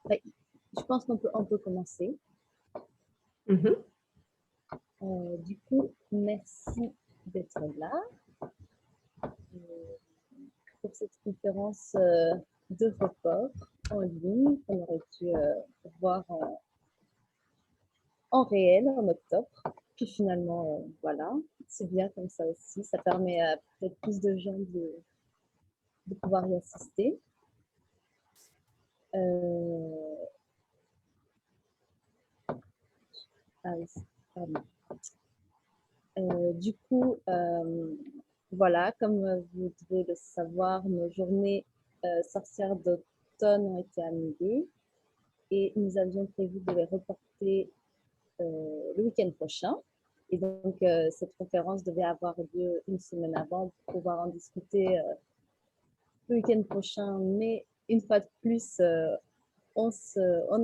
Ouais, je pense qu'on peut commencer. Mhm. Du coup, merci d'être là pour cette conférence de report en ligne qu'on aurait pu voir en réel en octobre. Puis finalement, voilà, c'est bien comme ça aussi. Ça permet à peut-être plus de gens de pouvoir y assister. Euh, ah oui, pardon. Du coup, voilà, comme vous devez le savoir, nos journées sorcières d'automne ont été annulées et nous avions prévu de les reporter le week-end prochain. Et donc, cette conférence devait avoir lieu une semaine avant pour pouvoir en discuter le week-end prochain. Mais une fois de plus, on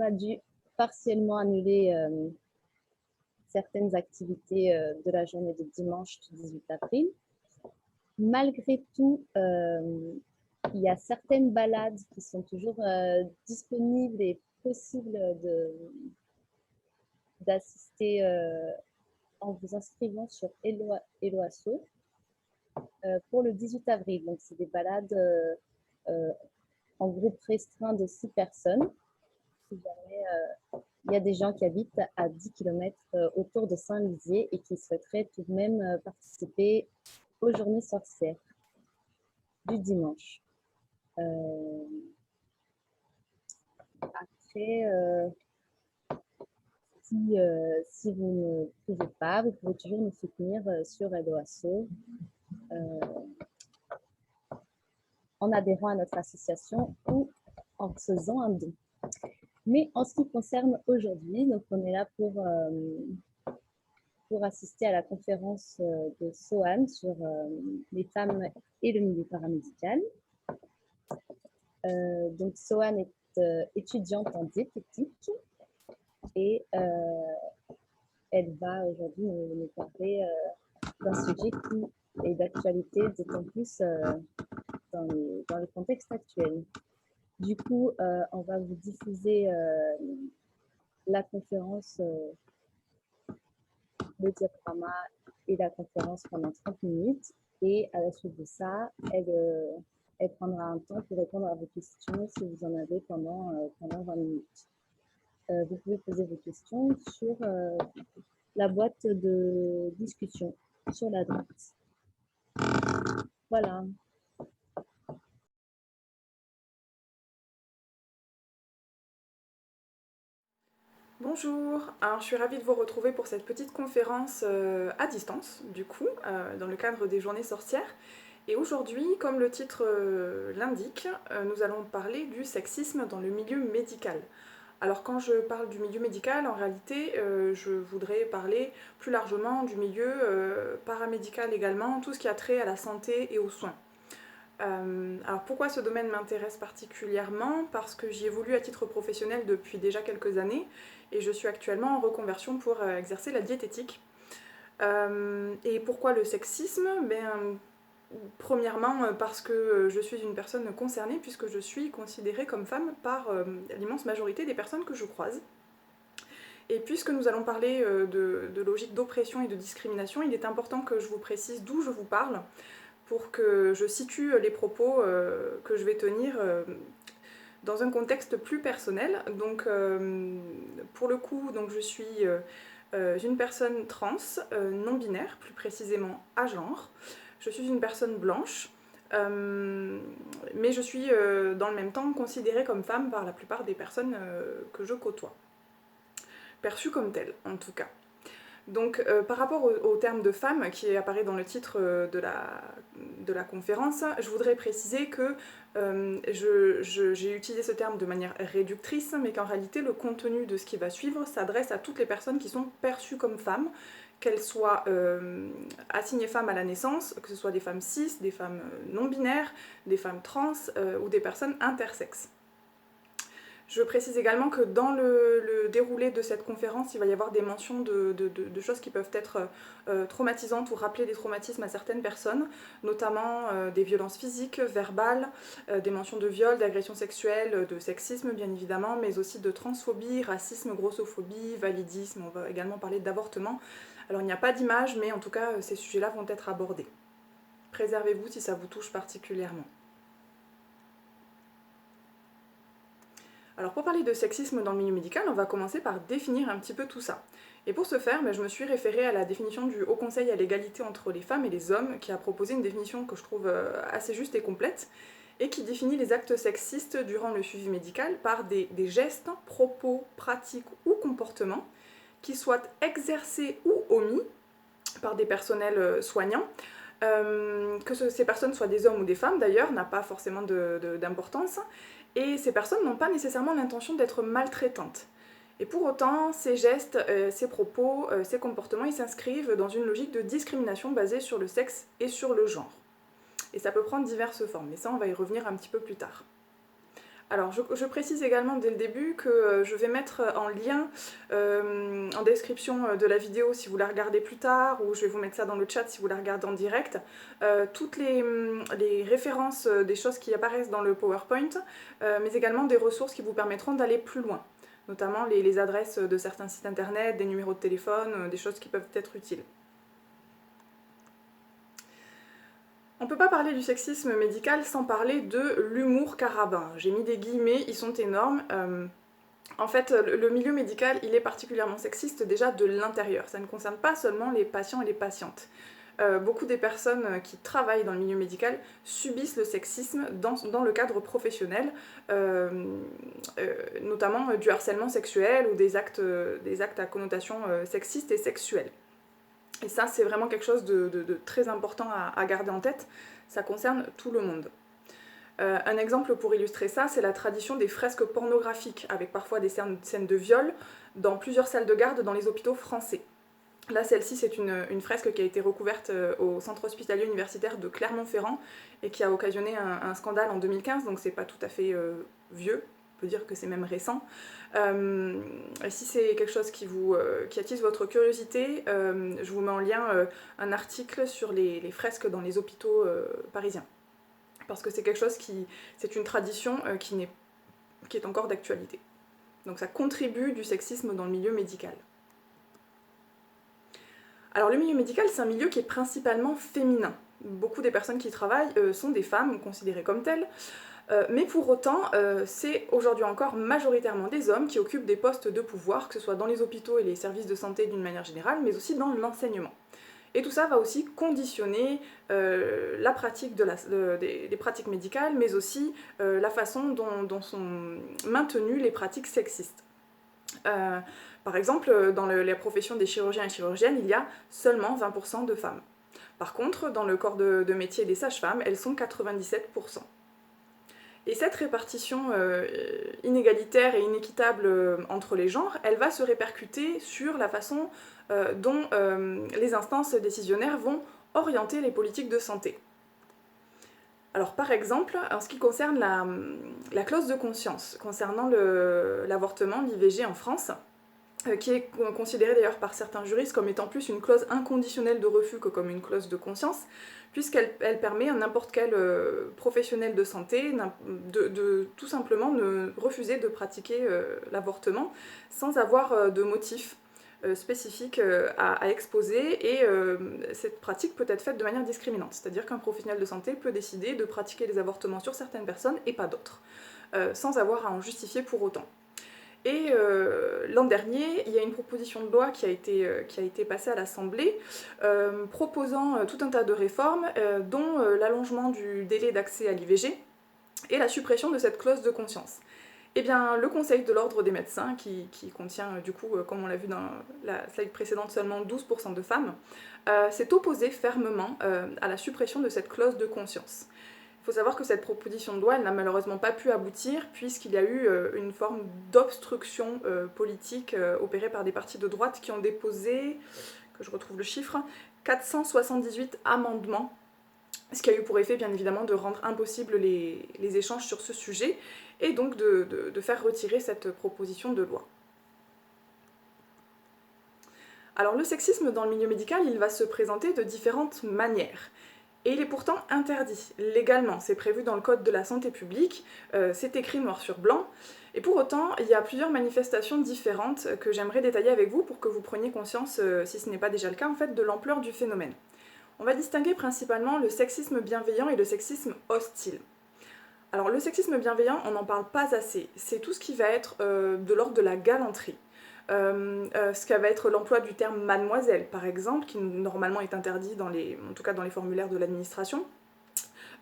a dû partiellement annuler certaines activités de la journée de dimanche du 18 avril. Malgré tout, il y a certaines balades qui sont toujours disponibles et possibles d'assister en vous inscrivant sur Eloasso pour le 18 avril. Donc, c'est des balades euh, en groupe restreint de 6 personnes. Si jamais il y a des gens qui habitent à 10 km autour de Saint-Lizier et qui souhaiteraient tout de même participer aux journées sorcières du dimanche. Euh, Après, si vous ne pouvez pas, vous pouvez toujours nous soutenir sur Edoasso en adhérant à notre association ou en faisant un don. Mais en ce qui concerne aujourd'hui, donc on est là pour assister à la conférence de SOAN sur les femmes et le milieu paramédical. Donc SOAN est étudiante en diététique et elle va aujourd'hui nous parler d'un sujet qui est d'actualité, d'autant plus dans le contexte actuel. Du coup, on va vous diffuser la conférence, le diaporama et la conférence pendant 30 minutes. Et à la suite de ça, elle prendra un temps pour répondre à vos questions si vous en avez pendant 20 minutes. Vous pouvez poser vos questions sur la boîte de discussion sur la droite. Voilà. Bonjour, alors je suis ravie de vous retrouver pour cette petite conférence à distance, du coup, dans le cadre des journées sorcières. Et aujourd'hui, comme le titre l'indique, nous allons parler du sexisme dans le milieu médical. Alors quand je parle du milieu médical, en réalité, je voudrais parler plus largement du milieu paramédical également, tout ce qui a trait à la santé et aux soins. Alors pourquoi ce domaine m'intéresse particulièrement? Parce que j'y évolue à titre professionnel depuis déjà quelques années et je suis actuellement en reconversion pour exercer la diététique. Et pourquoi le sexisme? Premièrement parce que je suis une personne concernée puisque je suis considérée comme femme par l'immense majorité des personnes que je croise. Et puisque nous allons parler de logique d'oppression et de discrimination, il est important que je vous précise d'où je vous parle pour que je situe les propos que je vais tenir dans un contexte plus personnel. Donc pour le coup, donc, je suis une personne trans, non binaire, plus précisément à genre. Je suis une personne blanche, mais je suis dans le même temps considérée comme femme par la plupart des personnes que je côtoie. Perçue comme telle, en tout cas. Donc par rapport au terme de femme qui apparaît dans le titre de la conférence, je voudrais préciser que j'ai utilisé ce terme de manière réductrice, mais qu'en réalité le contenu de ce qui va suivre s'adresse à toutes les personnes qui sont perçues comme femmes, qu'elles soient assignées femmes à la naissance, que ce soit des femmes cis, des femmes non binaires, des femmes trans ou des personnes intersexes. Je précise également que dans le déroulé de cette conférence, il va y avoir des mentions de choses qui peuvent être traumatisantes ou rappeler des traumatismes à certaines personnes, notamment des violences physiques, verbales, des mentions de viol, d'agression sexuelle, de sexisme bien évidemment, mais aussi de transphobie, racisme, grossophobie, validisme, on va également parler d'avortement. Alors il n'y a pas d'image, mais en tout cas ces sujets-là vont être abordés. Préservez-vous si ça vous touche particulièrement. Alors pour parler de sexisme dans le milieu médical, on va commencer par définir un petit peu tout ça. Et pour ce faire, je me suis référée à la définition du Haut Conseil à l'égalité entre les femmes et les hommes, qui a proposé une définition que je trouve assez juste et complète, et qui définit les actes sexistes durant le suivi médical par des gestes, propos, pratiques ou comportements qui soient exercés ou omis par des personnels soignants, que ces personnes soient des hommes ou des femmes d'ailleurs, n'a pas forcément d'importance, et ces personnes n'ont pas nécessairement l'intention d'être maltraitantes. Et pour autant, ces gestes, ces propos, ces comportements, ils s'inscrivent dans une logique de discrimination basée sur le sexe et sur le genre. Et ça peut prendre diverses formes, mais ça on va y revenir un petit peu plus tard. Alors je précise également dès le début que je vais mettre en lien en description de la vidéo si vous la regardez plus tard, ou je vais vous mettre ça dans le chat si vous la regardez en direct, toutes les références des choses qui apparaissent dans le PowerPoint, mais également des ressources qui vous permettront d'aller plus loin, notamment les adresses de certains sites internet, des numéros de téléphone, des choses qui peuvent être utiles. On ne peut pas parler du sexisme médical sans parler de l'humour carabin. J'ai mis des guillemets, ils sont énormes. En fait, le milieu médical, il est particulièrement sexiste déjà de l'intérieur. Ça ne concerne pas seulement les patients et les patientes. Beaucoup des personnes qui travaillent dans le milieu médical subissent le sexisme dans le cadre professionnel, notamment du harcèlement sexuel ou des actes à connotation sexiste et sexuelle. Et ça, c'est vraiment quelque chose de très important à garder en tête. Ça concerne tout le monde. Un exemple pour illustrer ça, c'est la tradition des fresques pornographiques, avec parfois des scènes de viol dans plusieurs salles de garde dans les hôpitaux français. Là, celle-ci, c'est une fresque qui a été recouverte au centre hospitalier universitaire de Clermont-Ferrand et qui a occasionné un scandale en 2015, donc c'est pas tout à fait vieux. On peut dire que c'est même récent. Si c'est quelque chose qui attise votre curiosité, je vous mets en lien un article sur les fresques dans les hôpitaux parisiens. Parce que c'est quelque chose c'est une tradition qui est encore d'actualité. Donc ça contribue du sexisme dans le milieu médical. Alors le milieu médical, c'est un milieu qui est principalement féminin. Beaucoup des personnes qui y travaillent sont des femmes considérées comme telles. Mais pour autant, c'est aujourd'hui encore majoritairement des hommes qui occupent des postes de pouvoir, que ce soit dans les hôpitaux et les services de santé d'une manière générale, mais aussi dans l'enseignement. Et tout ça va aussi conditionner la pratique des pratiques médicales, mais aussi la façon dont sont maintenues les pratiques sexistes. Par exemple, dans la profession des chirurgiens et chirurgiennes, il y a seulement 20% de femmes. Par contre, dans le corps de métier des sages-femmes, elles sont 97%. Et cette répartition inégalitaire et inéquitable entre les genres, elle va se répercuter sur la façon dont les instances décisionnaires vont orienter les politiques de santé. Alors par exemple, en ce qui concerne la clause de conscience concernant l'avortement, l'IVG en France, qui est considérée d'ailleurs par certains juristes comme étant plus une clause inconditionnelle de refus que comme une clause de conscience, puisqu'elle permet à n'importe quel professionnel de santé de tout simplement refuser de pratiquer l'avortement sans avoir de motif spécifique à exposer, et cette pratique peut être faite de manière discriminante, c'est-à-dire qu'un professionnel de santé peut décider de pratiquer les avortements sur certaines personnes et pas d'autres, sans avoir à en justifier pour autant. Et l'an dernier, il y a une proposition de loi qui a été passée à l'Assemblée proposant tout un tas de réformes, dont l'allongement du délai d'accès à l'IVG et la suppression de cette clause de conscience. Eh bien, le Conseil de l'Ordre des médecins, qui contient du coup, comme on l'a vu dans la slide précédente, seulement 12% de femmes, s'est opposé fermement à la suppression de cette clause de conscience. Il faut savoir que cette proposition de loi, elle n'a malheureusement pas pu aboutir, puisqu'il y a eu une forme d'obstruction politique opérée par des partis de droite qui ont déposé, que je retrouve le chiffre, 478 amendements ce qui a eu pour effet bien évidemment de rendre impossible les échanges sur ce sujet et donc de faire retirer cette proposition de loi. Alors le sexisme dans le milieu médical, il va se présenter de différentes manières. Et il est pourtant interdit, légalement. C'est prévu dans le Code de la santé publique, c'est écrit noir sur blanc. Et pour autant, il y a plusieurs manifestations différentes que j'aimerais détailler avec vous pour que vous preniez conscience, si ce n'est pas déjà le cas, en fait, de l'ampleur du phénomène. On va distinguer principalement le sexisme bienveillant et le sexisme hostile. Alors le sexisme bienveillant, on n'en parle pas assez. C'est tout ce qui va être de l'ordre de la galanterie. Ce qui va être l'emploi du terme mademoiselle, par exemple, qui normalement est interdit en tout cas dans les formulaires de l'administration.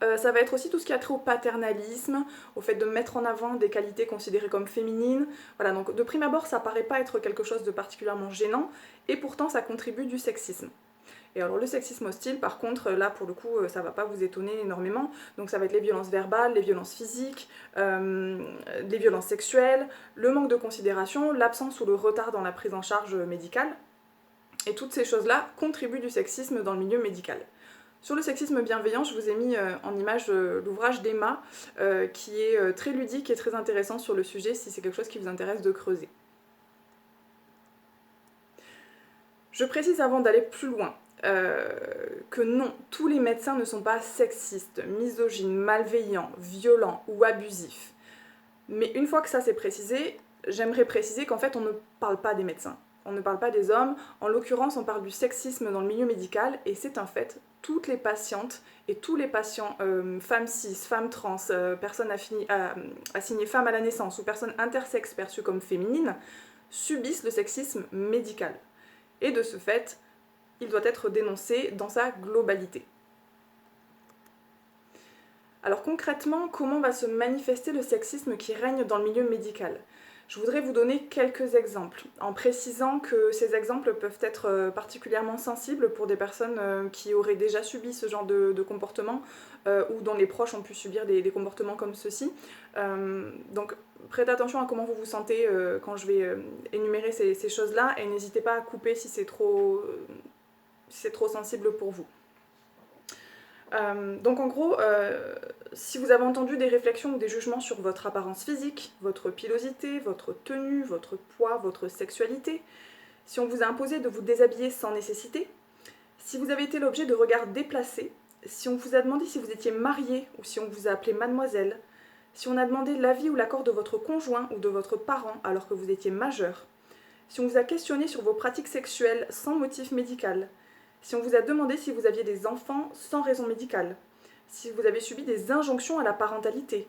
Ça va être aussi tout ce qui a trait au paternalisme, au fait de mettre en avant des qualités considérées comme féminines. Voilà, donc de prime abord, ça paraît pas être quelque chose de particulièrement gênant, et pourtant ça contribue du sexisme. Et alors le sexisme hostile, par contre, là pour le coup, ça va pas vous étonner énormément. Donc ça va être les violences verbales, les violences physiques, les violences sexuelles, le manque de considération, l'absence ou le retard dans la prise en charge médicale. Et toutes ces choses-là contribuent du sexisme dans le milieu médical. Sur le sexisme bienveillant, je vous ai mis en image l'ouvrage d'Emma, qui est très ludique et très intéressant sur le sujet, si c'est quelque chose qui vous intéresse de creuser. Je précise avant d'aller plus loin, que non, tous les médecins ne sont pas sexistes, misogynes, malveillants, violents ou abusifs. Mais une fois que ça c'est précisé, j'aimerais préciser qu'en fait on ne parle pas des médecins, on ne parle pas des hommes, en l'occurrence on parle du sexisme dans le milieu médical et c'est un fait, toutes les patientes et tous les patients, femmes cis, femmes trans, personnes assignées femmes à la naissance ou personnes intersexes perçues comme féminines, subissent le sexisme médical. Et de ce fait, il doit être dénoncé dans sa globalité. Alors concrètement, comment va se manifester le sexisme qui règne dans le milieu médical ? Je voudrais vous donner quelques exemples, en précisant que ces exemples peuvent être particulièrement sensibles pour des personnes qui auraient déjà subi ce genre de comportement ou dont les proches ont pu subir des comportements comme ceux-ci. Donc prêtez attention à comment vous vous sentez quand je vais énumérer ces choses-là et n'hésitez pas à couper si c'est trop sensible pour vous. Donc en gros, si vous avez entendu des réflexions ou des jugements sur votre apparence physique, votre pilosité, votre tenue, votre poids, votre sexualité, si on vous a imposé de vous déshabiller sans nécessité, si vous avez été l'objet de regards déplacés, si on vous a demandé si vous étiez marié ou si on vous a appelé mademoiselle, si on a demandé l'avis ou l'accord de votre conjoint ou de votre parent alors que vous étiez majeur, si on vous a questionné sur vos pratiques sexuelles sans motif médical, si on vous a demandé si vous aviez des enfants sans raison médicale, si vous avez subi des injonctions à la parentalité,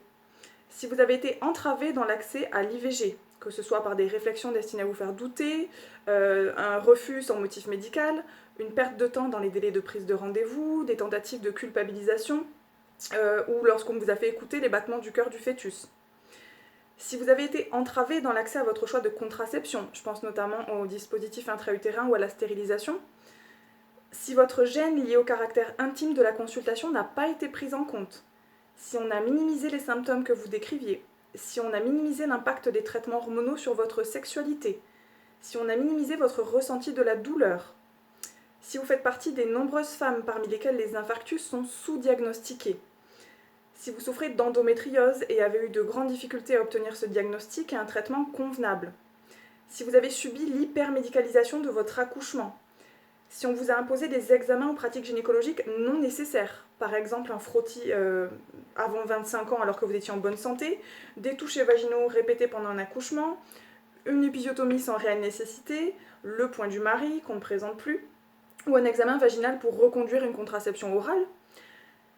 si vous avez été entravé dans l'accès à l'IVG, que ce soit par des réflexions destinées à vous faire douter, un refus sans motif médical, une perte de temps dans les délais de prise de rendez-vous, des tentatives de culpabilisation, ou lorsqu'on vous a fait écouter les battements du cœur du fœtus. Si vous avez été entravé dans l'accès à votre choix de contraception, je pense notamment aux dispositifs intra-utérins ou à la stérilisation, si votre gêne lié au caractère intime de la consultation n'a pas été prise en compte, si on a minimisé les symptômes que vous décriviez, si on a minimisé l'impact des traitements hormonaux sur votre sexualité, si on a minimisé votre ressenti de la douleur, si vous faites partie des nombreuses femmes parmi lesquelles les infarctus sont sous-diagnostiqués, si vous souffrez d'endométriose et avez eu de grandes difficultés à obtenir ce diagnostic et un traitement convenable, si vous avez subi l'hypermédicalisation de votre accouchement, si on vous a imposé des examens ou pratiques gynécologiques non nécessaires, par exemple un frottis avant 25 ans alors que vous étiez en bonne santé, des touchés vaginaux répétés pendant un accouchement, une épisiotomie sans réelle nécessité, le point du mari qu'on ne présente plus, ou un examen vaginal pour reconduire une contraception orale,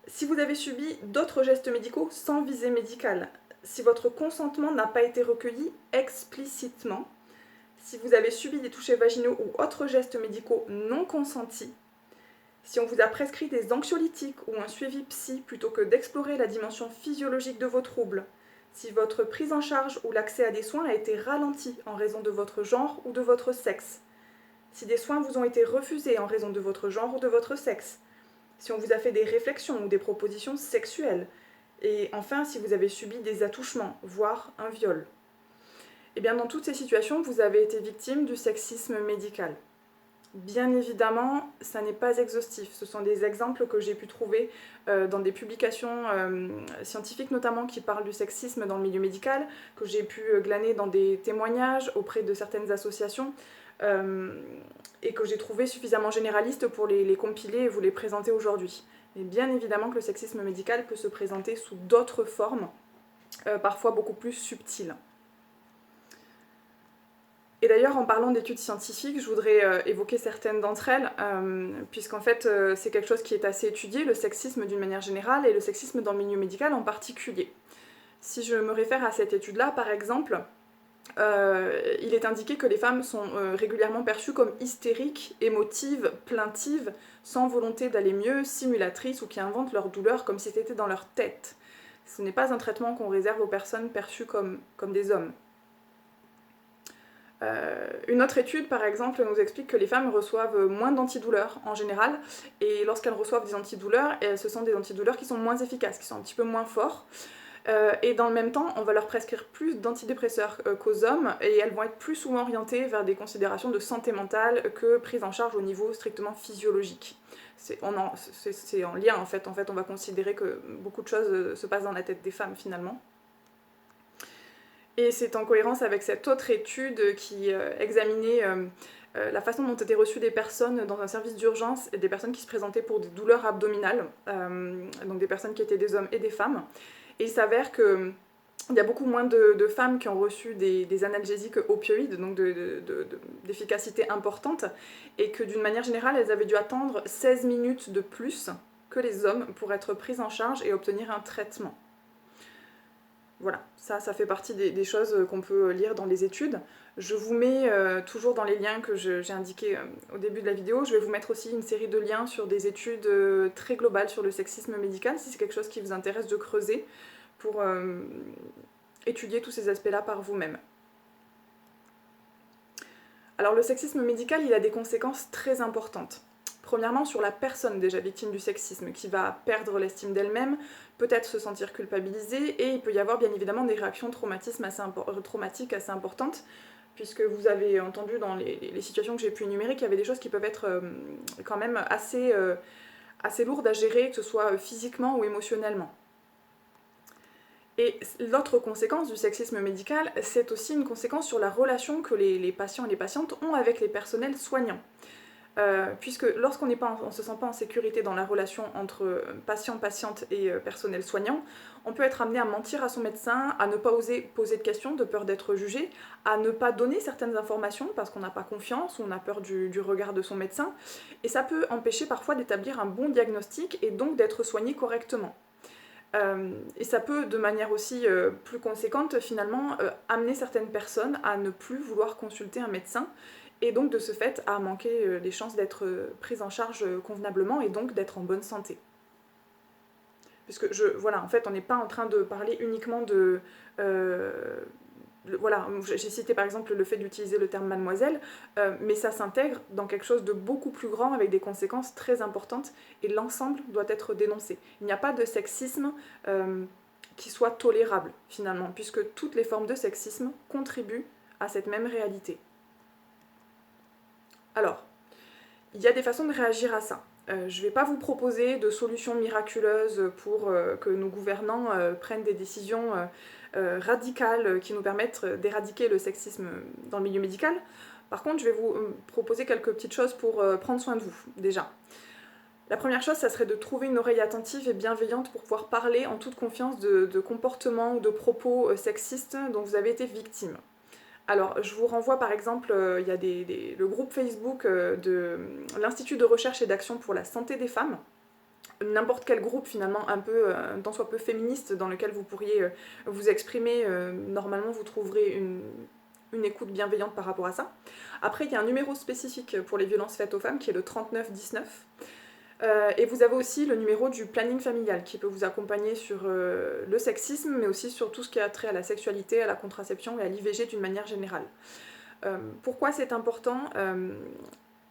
si vous avez subi d'autres gestes médicaux sans visée médicale, si votre consentement n'a pas été recueilli explicitement, si vous avez subi des touchés vaginaux ou autres gestes médicaux non consentis, si on vous a prescrit des anxiolytiques ou un suivi psy plutôt que d'explorer la dimension physiologique de vos troubles, si votre prise en charge ou l'accès à des soins a été ralenti en raison de votre genre ou de votre sexe, si des soins vous ont été refusés en raison de votre genre ou de votre sexe, si on vous a fait des réflexions ou des propositions sexuelles, et enfin si vous avez subi des attouchements, voire un viol. Et bien dans toutes ces situations, vous avez été victime du sexisme médical. Bien évidemment, ça n'est pas exhaustif. Ce sont des exemples que j'ai pu trouver dans des publications scientifiques notamment qui parlent du sexisme dans le milieu médical, que j'ai pu glaner dans des témoignages auprès de certaines associations et que j'ai trouvé suffisamment généralistes pour les compiler et vous les présenter aujourd'hui. Mais bien évidemment que le sexisme médical peut se présenter sous d'autres formes, parfois beaucoup plus subtiles. Et d'ailleurs, en parlant d'études scientifiques, je voudrais évoquer certaines d'entre elles, puisqu'en fait, c'est quelque chose qui est assez étudié, le sexisme d'une manière générale, et le sexisme dans le milieu médical en particulier. Si je me réfère à cette étude-là, par exemple, il est indiqué que les femmes sont régulièrement perçues comme hystériques, émotives, plaintives, sans volonté d'aller mieux, simulatrices, ou qui inventent leur douleur comme si c'était dans leur tête. Ce n'est pas un traitement qu'on réserve aux personnes perçues comme des hommes. Une autre étude, par exemple, nous explique que les femmes reçoivent moins d'antidouleurs en général, et lorsqu'elles reçoivent des antidouleurs, ce sont des antidouleurs qui sont moins efficaces, qui sont un petit peu moins forts. Et dans le même temps, on va leur prescrire plus d'antidépresseurs qu'aux hommes, et elles vont être plus souvent orientées vers des considérations de santé mentale que prise en charge au niveau strictement physiologique. C'est en lien en fait, on va considérer que beaucoup de choses se passent dans la tête des femmes finalement. Et c'est en cohérence avec cette autre étude qui examinait la façon dont étaient reçues des personnes dans un service d'urgence, et des personnes qui se présentaient pour des douleurs abdominales, donc des personnes qui étaient des hommes et des femmes. Et il s'avère qu'il y a beaucoup moins de femmes qui ont reçu des analgésiques opioïdes, donc d'efficacité importante, et que d'une manière générale, elles avaient dû attendre 16 minutes de plus que les hommes pour être prises en charge et obtenir un traitement. Voilà, ça fait partie des choses qu'on peut lire dans les études. Je vous mets toujours dans les liens que j'ai indiqués au début de la vidéo, je vais vous mettre aussi une série de liens sur des études très globales sur le sexisme médical, si c'est quelque chose qui vous intéresse de creuser pour étudier tous ces aspects-là par vous-même. Alors le sexisme médical, il a des conséquences très importantes. Premièrement, sur la personne déjà victime du sexisme, qui va perdre l'estime d'elle-même, peut-être se sentir culpabilisée, et il peut y avoir bien évidemment des réactions traumatiques assez importantes, puisque vous avez entendu dans les situations que j'ai pu énumérer qu'il y avait des choses qui peuvent être quand même assez lourdes à gérer, que ce soit physiquement ou émotionnellement. Et l'autre conséquence du sexisme médical, c'est aussi une conséquence sur la relation que les patients et les patientes ont avec les personnels soignants. Puisque lorsqu'on ne se sent pas en sécurité dans la relation entre patient-patiente et personnel soignant, on peut être amené à mentir à son médecin, à ne pas oser poser de questions de peur d'être jugé, à ne pas donner certaines informations parce qu'on n'a pas confiance ou on a peur du regard de son médecin, et ça peut empêcher parfois d'établir un bon diagnostic et donc d'être soigné correctement. Et ça peut, de manière aussi plus conséquente, finalement, amener certaines personnes à ne plus vouloir consulter un médecin, et donc de ce fait à manquer les chances d'être prises en charge convenablement et donc d'être en bonne santé. Puisque voilà, en fait, on n'est pas en train de parler uniquement de... voilà, j'ai cité par exemple le fait d'utiliser le terme mademoiselle, mais ça s'intègre dans quelque chose de beaucoup plus grand avec des conséquences très importantes, et l'ensemble doit être dénoncé. Il n'y a pas de sexisme qui soit tolérable finalement, puisque toutes les formes de sexisme contribuent à cette même réalité. Alors, il y a des façons de réagir à ça. Je ne vais pas vous proposer de solutions miraculeuses pour que nos gouvernants prennent des décisions radicales qui nous permettent d'éradiquer le sexisme dans le milieu médical. Par contre, je vais vous proposer quelques petites choses pour prendre soin de vous, déjà. La première chose, ça serait de trouver une oreille attentive et bienveillante pour pouvoir parler en toute confiance de comportements ou de propos sexistes dont vous avez été victime. Alors, je vous renvoie par exemple, il y a le groupe Facebook de l'Institut de recherche et d'action pour la santé des femmes, n'importe quel groupe finalement un tant soit peu féministe dans lequel vous pourriez vous exprimer, normalement vous trouverez une écoute bienveillante par rapport à ça. Après, il y a un numéro spécifique pour les violences faites aux femmes qui est le 3919. Et vous avez aussi le numéro du planning familial qui peut vous accompagner sur le sexisme, mais aussi sur tout ce qui a trait à la sexualité, à la contraception et à l'IVG d'une manière générale. Pourquoi c'est important ?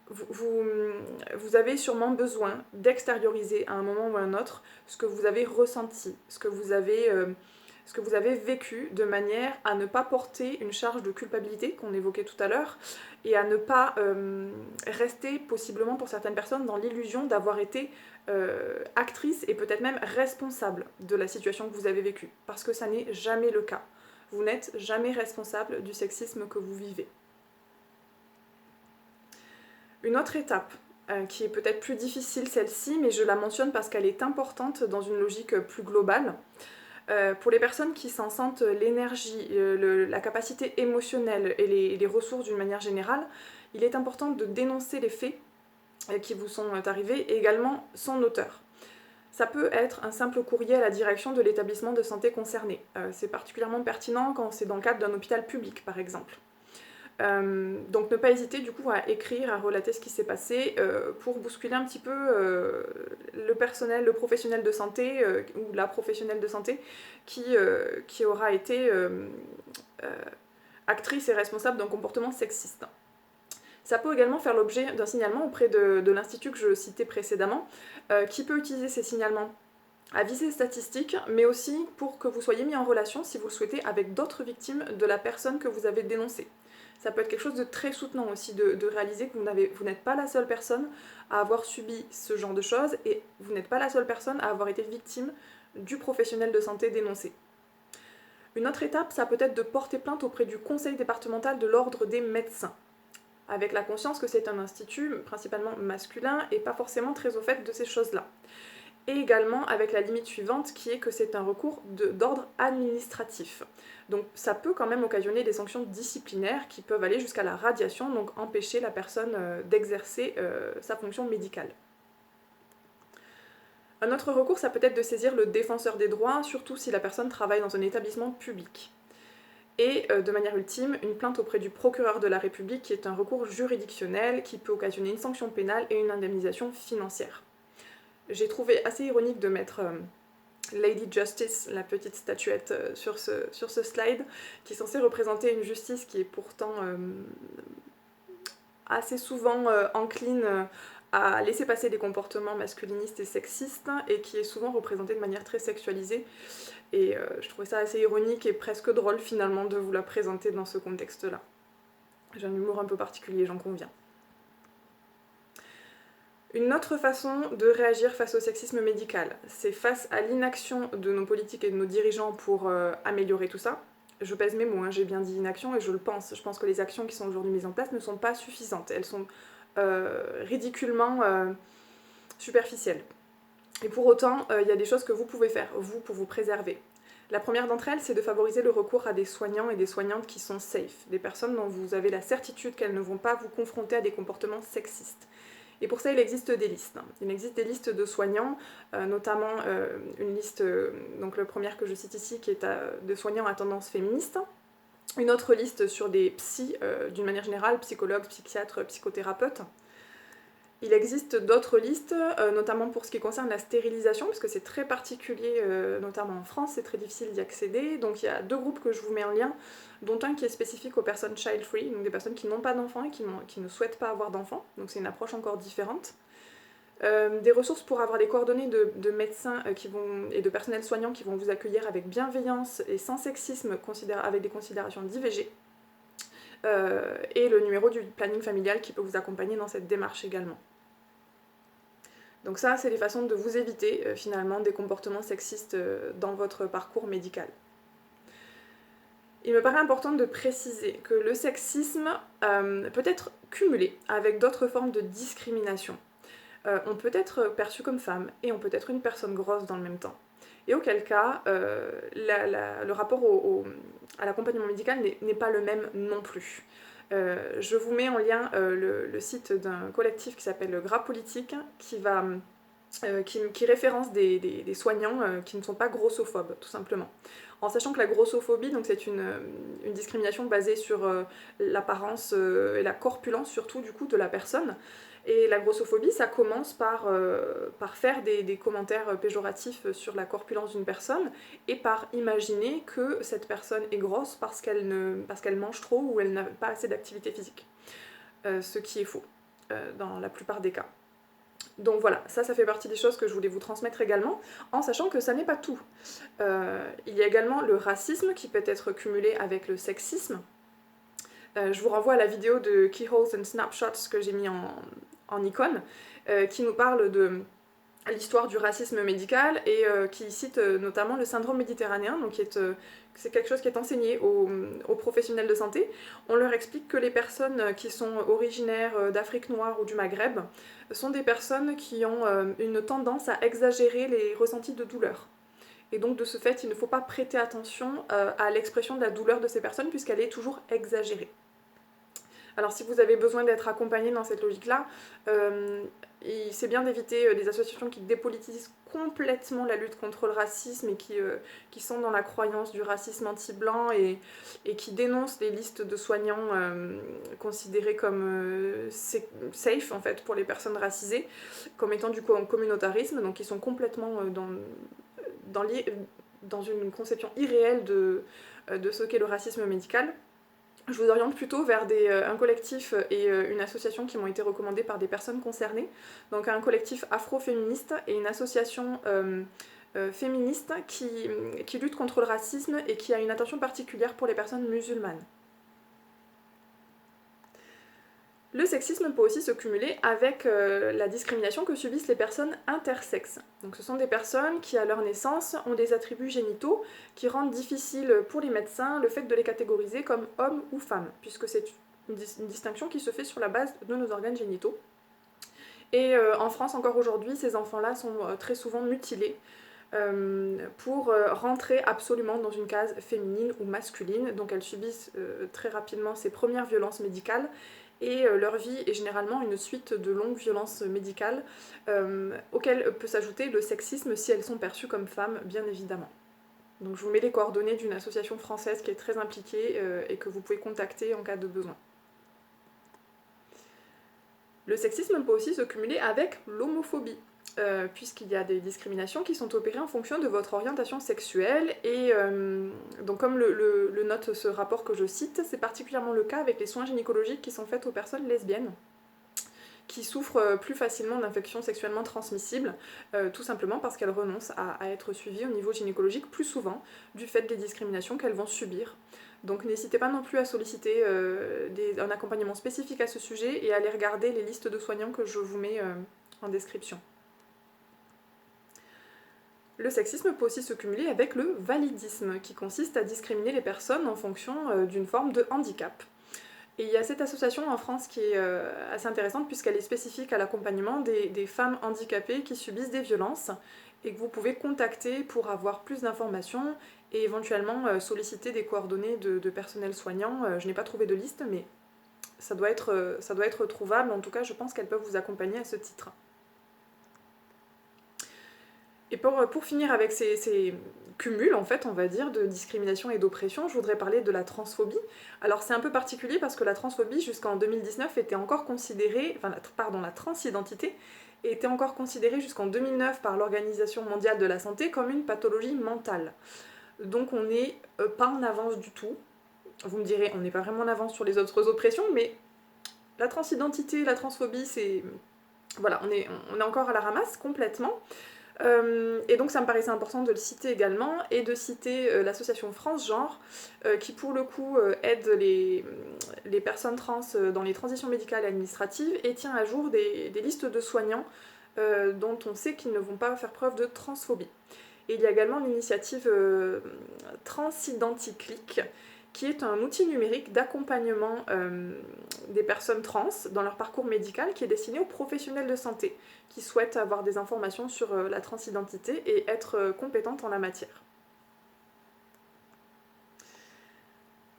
Vous avez sûrement besoin d'extérioriser à un moment ou à un autre ce que vous avez ressenti, ce que vous avez ce que vous avez vécu, de manière à ne pas porter une charge de culpabilité qu'on évoquait tout à l'heure, et à ne pas rester possiblement pour certaines personnes dans l'illusion d'avoir été actrice et peut-être même responsable de la situation que vous avez vécue, parce que ça n'est jamais le cas. Vous n'êtes jamais responsable du sexisme que vous vivez. Une autre étape, qui est peut-être plus difficile celle-ci, mais je la mentionne parce qu'elle est importante dans une logique plus globale. Pour les personnes qui s'en sentent l'énergie, la capacité émotionnelle et les ressources d'une manière générale, il est important de dénoncer les faits qui vous sont arrivés et également son auteur. Ça peut être un simple courrier à la direction de l'établissement de santé concerné. C'est particulièrement pertinent quand c'est dans le cadre d'un hôpital public, par exemple. Donc ne pas hésiter du coup à écrire, à relater ce qui s'est passé pour bousculer un petit peu le professionnel de santé ou la professionnelle de santé qui aura été actrice et responsable d'un comportement sexiste. Ça peut également faire l'objet d'un signalement auprès de l'institut que je citais précédemment, qui peut utiliser ces signalements à visée statistique, mais aussi pour que vous soyez mis en relation, si vous le souhaitez, avec d'autres victimes de la personne que vous avez dénoncée. Ça peut être quelque chose de très soutenant aussi de réaliser que vous n'êtes pas la seule personne à avoir subi ce genre de choses et vous n'êtes pas la seule personne à avoir été victime du professionnel de santé dénoncé. Une autre étape, ça peut être de porter plainte auprès du conseil départemental de l'ordre des médecins, avec la conscience que c'est un institut principalement masculin et pas forcément très au fait de ces choses-là. Et également avec la limite suivante qui est que c'est un recours d'ordre administratif. Donc ça peut quand même occasionner des sanctions disciplinaires qui peuvent aller jusqu'à la radiation, donc empêcher la personne d'exercer sa fonction médicale. Un autre recours, ça peut être de saisir le défenseur des droits, surtout si la personne travaille dans un établissement public. Et de manière ultime, une plainte auprès du procureur de la République qui est un recours juridictionnel qui peut occasionner une sanction pénale et une indemnisation financière. J'ai trouvé assez ironique de mettre Lady Justice, la petite statuette sur ce slide, qui est censée représenter une justice qui est pourtant assez souvent encline à laisser passer des comportements masculinistes et sexistes, et qui est souvent représentée de manière très sexualisée. Et je trouvais ça assez ironique et presque drôle finalement de vous la présenter dans ce contexte-là. J'ai un humour un peu particulier, j'en conviens. Une autre façon de réagir face au sexisme médical, c'est face à l'inaction de nos politiques et de nos dirigeants pour améliorer tout ça. Je pèse mes mots, hein, j'ai bien dit inaction et je le pense. Je pense que les actions qui sont aujourd'hui mises en place ne sont pas suffisantes. Elles sont ridiculement superficielles. Et pour autant, il y a des choses que vous pouvez faire, vous, pour vous préserver. La première d'entre elles, c'est de favoriser le recours à des soignants et des soignantes qui sont safe, des personnes dont vous avez la certitude qu'elles ne vont pas vous confronter à des comportements sexistes. Et pour ça, il existe des listes. Il existe des listes de soignants, notamment une liste, donc la première que je cite ici, qui est de soignants à tendance féministe. Une autre liste sur des psys, d'une manière générale, psychologues, psychiatres, psychothérapeutes. Il existe d'autres listes, notamment pour ce qui concerne la stérilisation, parce que c'est très particulier, notamment en France, c'est très difficile d'y accéder. Donc il y a deux groupes que je vous mets en lien, dont un qui est spécifique aux personnes child-free, donc des personnes qui n'ont pas d'enfants et qui ne souhaitent pas avoir d'enfants, donc c'est une approche encore différente. Des ressources pour avoir des coordonnées de médecins et de personnel soignant qui vont vous accueillir avec bienveillance et sans sexisme, avec des considérations d'IVG. Et le numéro du planning familial qui peut vous accompagner dans cette démarche également. Donc ça, c'est les façons de vous éviter finalement des comportements sexistes dans votre parcours médical. Il me paraît important de préciser que le sexisme peut être cumulé avec d'autres formes de discrimination. On peut être perçu comme femme et on peut être une personne grosse dans le même temps. Et auquel cas, le rapport à l'accompagnement médical n'est pas le même non plus. Je vous mets en lien le site d'un collectif qui s'appelle Gras Politique, qui référence des soignants qui ne sont pas grossophobes, tout simplement. En sachant que la grossophobie, donc c'est une discrimination basée sur l'apparence et la corpulence surtout du coup de la personne. Et la grossophobie, ça commence par faire des commentaires péjoratifs sur la corpulence d'une personne et par imaginer que cette personne est grosse parce qu'elle mange trop ou elle n'a pas assez d'activité physique. Ce qui est faux dans la plupart des cas. Donc voilà, ça fait partie des choses que je voulais vous transmettre également, en sachant que ça n'est pas tout. Il y a également le racisme qui peut être cumulé avec le sexisme. Je vous renvoie à la vidéo de Keyholes and Snapshots que j'ai mis en icône, qui nous parle de l'histoire du racisme médical et qui cite notamment le syndrome méditerranéen, donc c'est quelque chose qui est enseigné aux professionnels de santé. On leur explique que les personnes qui sont originaires d'Afrique noire ou du Maghreb sont des personnes qui ont une tendance à exagérer les ressentis de douleur. Et donc de ce fait, il ne faut pas prêter attention à l'expression de la douleur de ces personnes puisqu'elle est toujours exagérée. Alors si vous avez besoin d'être accompagné dans cette logique-là, c'est bien d'éviter les associations qui dépolitisent complètement la lutte contre le racisme et qui sont dans la croyance du racisme anti-blanc et qui dénoncent les listes de soignants considérées comme safe en fait pour les personnes racisées, comme étant du communautarisme, donc ils sont complètement dans une conception irréelle de ce qu'est le racisme médical. Je vous oriente plutôt vers un collectif et une association qui m'ont été recommandés par des personnes concernées. Donc un collectif afro-féministe et une association féministe qui lutte contre le racisme et qui a une attention particulière pour les personnes musulmanes. Le sexisme peut aussi se cumuler avec la discrimination que subissent les personnes intersexes. Donc ce sont des personnes qui à leur naissance ont des attributs génitaux qui rendent difficile pour les médecins le fait de les catégoriser comme hommes ou femmes, puisque c'est une distinction qui se fait sur la base de nos organes génitaux. Et en France encore aujourd'hui, ces enfants-là sont très souvent mutilés pour rentrer absolument dans une case féminine ou masculine, donc elles subissent très rapidement ces premières violences médicales et leur vie est généralement une suite de longues violences médicales auxquelles peut s'ajouter le sexisme si elles sont perçues comme femmes, bien évidemment. Donc je vous mets les coordonnées d'une association française qui est très impliquée et que vous pouvez contacter en cas de besoin. Le sexisme peut aussi se cumuler avec l'homophobie. Puisqu'il y a des discriminations qui sont opérées en fonction de votre orientation sexuelle et donc comme le note ce rapport que je cite, c'est particulièrement le cas avec les soins gynécologiques qui sont faits aux personnes lesbiennes qui souffrent plus facilement d'infections sexuellement transmissibles, tout simplement parce qu'elles renoncent à être suivies au niveau gynécologique plus souvent du fait des discriminations qu'elles vont subir. Donc n'hésitez pas non plus à solliciter un accompagnement spécifique à ce sujet et à aller regarder les listes de soignants que je vous mets en description. Le sexisme peut aussi se cumuler avec le validisme, qui consiste à discriminer les personnes en fonction d'une forme de handicap. Et il y a cette association en France qui est assez intéressante puisqu'elle est spécifique à l'accompagnement des femmes handicapées qui subissent des violences et que vous pouvez contacter pour avoir plus d'informations et éventuellement solliciter des coordonnées de personnel soignant. Je n'ai pas trouvé de liste, mais ça doit être trouvable. En tout cas, je pense qu'elles peuvent vous accompagner à ce titre. Et pour finir avec ces cumuls, en fait, on va dire, de discrimination et d'oppression, je voudrais parler de la transphobie. Alors c'est un peu particulier parce que la transphobie, jusqu'en 2019, était encore considérée, la transidentité était encore considérée jusqu'en 2009 par l'Organisation mondiale de la santé comme une pathologie mentale. Donc on n'est pas en avance du tout. Vous me direz, on n'est pas vraiment en avance sur les autres oppressions, mais la transidentité, la transphobie, c'est... Voilà, on est encore à la ramasse complètement. Et donc ça me paraissait important de le citer également et de citer l'association France Genre qui pour le coup aide les personnes trans dans les transitions médicales et administratives et tient à jour des listes de soignants dont on sait qu'ils ne vont pas faire preuve de transphobie. Et il y a également l'initiative Transidenticlic qui est un outil numérique d'accompagnement des personnes trans dans leur parcours médical qui est destiné aux professionnels de santé qui souhaitent avoir des informations sur la transidentité et être compétentes en la matière.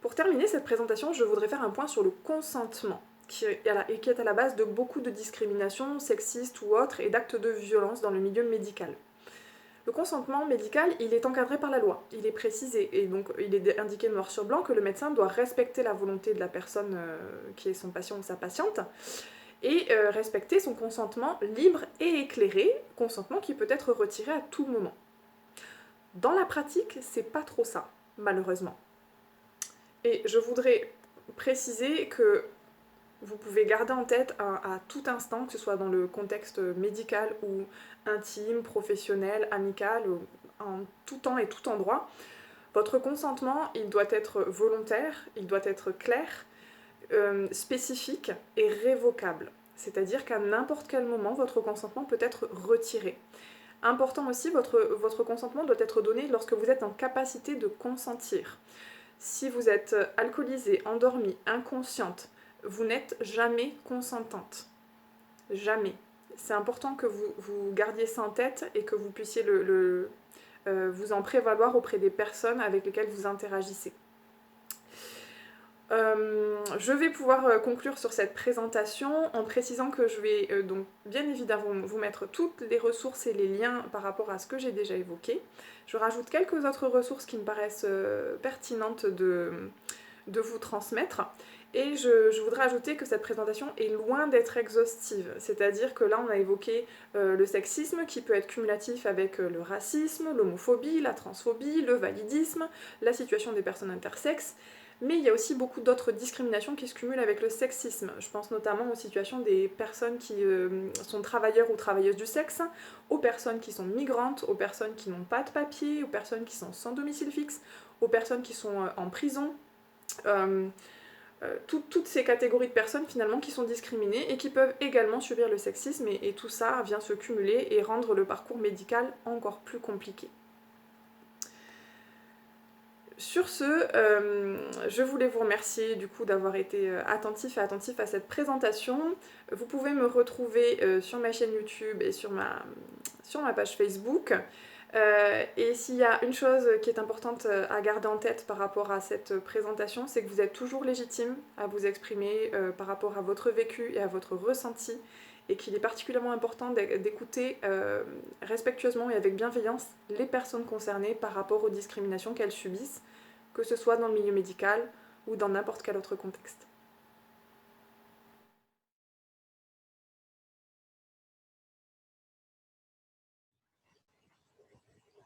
Pour terminer cette présentation, je voudrais faire un point sur le consentement qui est à la base de beaucoup de discriminations sexistes ou autres et d'actes de violence dans le milieu médical. Le consentement médical, il est encadré par la loi, il est précisé, et donc il est indiqué noir sur blanc que le médecin doit respecter la volonté de la personne qui est son patient ou sa patiente, et respecter son consentement libre et éclairé, consentement qui peut être retiré à tout moment. Dans la pratique, c'est pas trop ça, malheureusement. Et je voudrais préciser que vous pouvez garder en tête à tout instant, que ce soit dans le contexte médical ou intime, professionnel, amical, en tout temps et tout endroit, votre consentement, il doit être volontaire, il doit être clair, spécifique et révocable. C'est-à-dire qu'à n'importe quel moment, votre consentement peut être retiré. Important aussi, votre consentement doit être donné lorsque vous êtes en capacité de consentir. Si vous êtes alcoolisée, endormie, inconsciente, vous n'êtes jamais consentante. Jamais. C'est important que vous gardiez ça en tête et que vous puissiez vous en prévaloir auprès des personnes avec lesquelles vous interagissez. Je vais pouvoir conclure sur cette présentation en précisant que je vais donc bien évidemment vous mettre toutes les ressources et les liens par rapport à ce que j'ai déjà évoqué. Je rajoute quelques autres ressources qui me paraissent pertinentes de vous transmettre. Et je voudrais ajouter que cette présentation est loin d'être exhaustive, c'est-à-dire que là on a évoqué le sexisme qui peut être cumulatif avec le racisme, l'homophobie, la transphobie, le validisme, la situation des personnes intersexes, mais il y a aussi beaucoup d'autres discriminations qui se cumulent avec le sexisme. Je pense notamment aux situations des personnes qui sont travailleurs ou travailleuses du sexe, aux personnes qui sont migrantes, aux personnes qui n'ont pas de papier, aux personnes qui sont sans domicile fixe, aux personnes qui sont en prison. Toutes ces catégories de personnes finalement qui sont discriminées et qui peuvent également subir le sexisme et tout ça vient se cumuler et rendre le parcours médical encore plus compliqué. Sur ce, je voulais vous remercier du coup d'avoir été attentif et attentif à cette présentation. Vous pouvez me retrouver sur ma chaîne YouTube et sur ma page Facebook. Et s'il y a une chose qui est importante à garder en tête par rapport à cette présentation, c'est que vous êtes toujours légitime à vous exprimer par rapport à votre vécu et à votre ressenti, et qu'il est particulièrement important d'écouter respectueusement et avec bienveillance les personnes concernées par rapport aux discriminations qu'elles subissent, que ce soit dans le milieu médical ou dans n'importe quel autre contexte.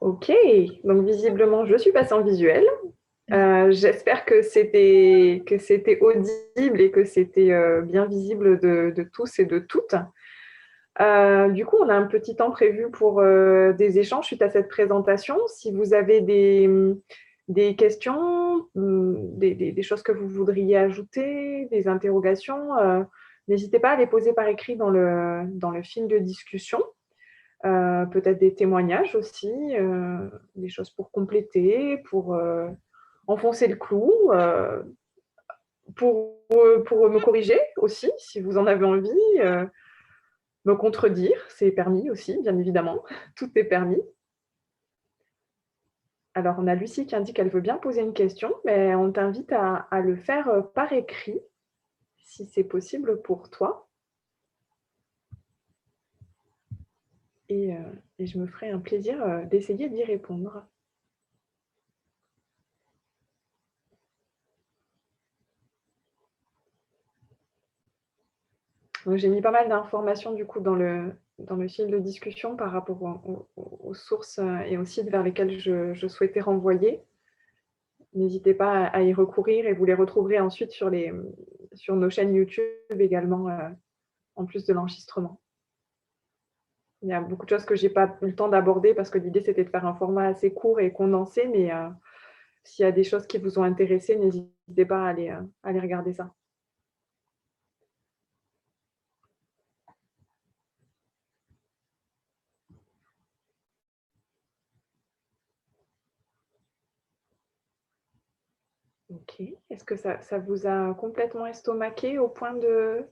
Ok, donc visiblement, je suis passée en visuel. J'espère que c'était audible et que c'était bien visible de tous et de toutes. Du coup, on a un petit temps prévu pour des échanges suite à cette présentation. Si vous avez des questions, des choses que vous voudriez ajouter, des interrogations, n'hésitez pas à les poser par écrit dans le fil de discussion. Peut-être des témoignages aussi, des choses pour compléter, pour enfoncer le clou, pour me corriger aussi, si vous en avez envie, me contredire, c'est permis aussi, bien évidemment, tout est permis. Alors, on a Lucie qui indique qu'elle veut bien poser une question, mais on t'invite à le faire par écrit, si c'est possible pour toi. Et je me ferai un plaisir d'essayer d'y répondre. Donc, j'ai mis pas mal d'informations du coup dans le fil de discussion par rapport aux sources et aux sites vers lesquels je souhaitais renvoyer. N'hésitez pas à y recourir et vous les retrouverez ensuite sur nos chaînes YouTube également, en plus de l'enregistrement. Il y a beaucoup de choses que je n'ai pas eu le temps d'aborder parce que l'idée, c'était de faire un format assez court et condensé, mais s'il y a des choses qui vous ont intéressé, n'hésitez pas à aller regarder ça. Ok. Est-ce que ça vous a complètement estomaqué au point de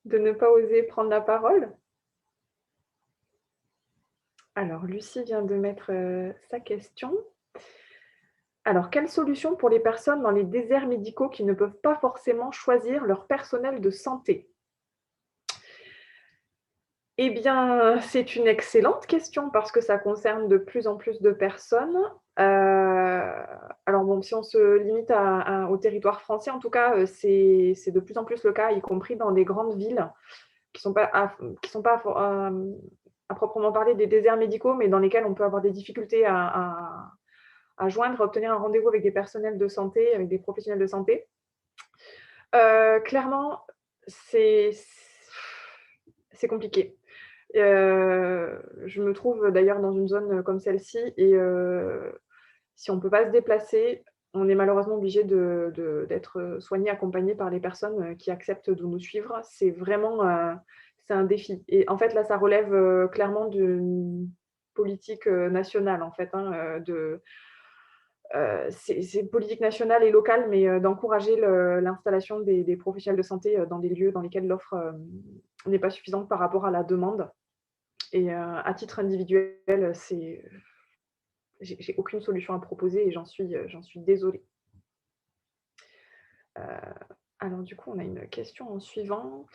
ne pas oser prendre la parole? Alors, Lucie vient de mettre sa question. Alors, quelle solution pour les personnes dans les déserts médicaux qui ne peuvent pas forcément choisir leur personnel de santé? Eh bien, c'est une excellente question parce que ça concerne de plus en plus de personnes. Alors bon, si on se limite au territoire français, en tout cas, c'est de plus en plus le cas, y compris dans des grandes villes qui ne sont pas à proprement parler des déserts médicaux, mais dans lesquels on peut avoir des difficultés à joindre, à obtenir un rendez-vous avec des personnels de santé, avec des professionnels de santé. Clairement, c'est compliqué. Je me trouve d'ailleurs dans une zone comme celle-ci et si on ne peut pas se déplacer, on est malheureusement obligé d'être soigné, accompagné par les personnes qui acceptent de nous suivre. C'est vraiment c'est un défi. Et en fait, là, ça relève clairement d'une politique nationale, en fait, hein, c'est politique nationale et locale, mais d'encourager l'installation des professionnels de santé dans des lieux dans lesquels l'offre n'est pas suffisante par rapport à la demande. Et à titre individuel, j'ai aucune solution à proposer et j'en suis désolée. Alors du coup, on a une question en suivant.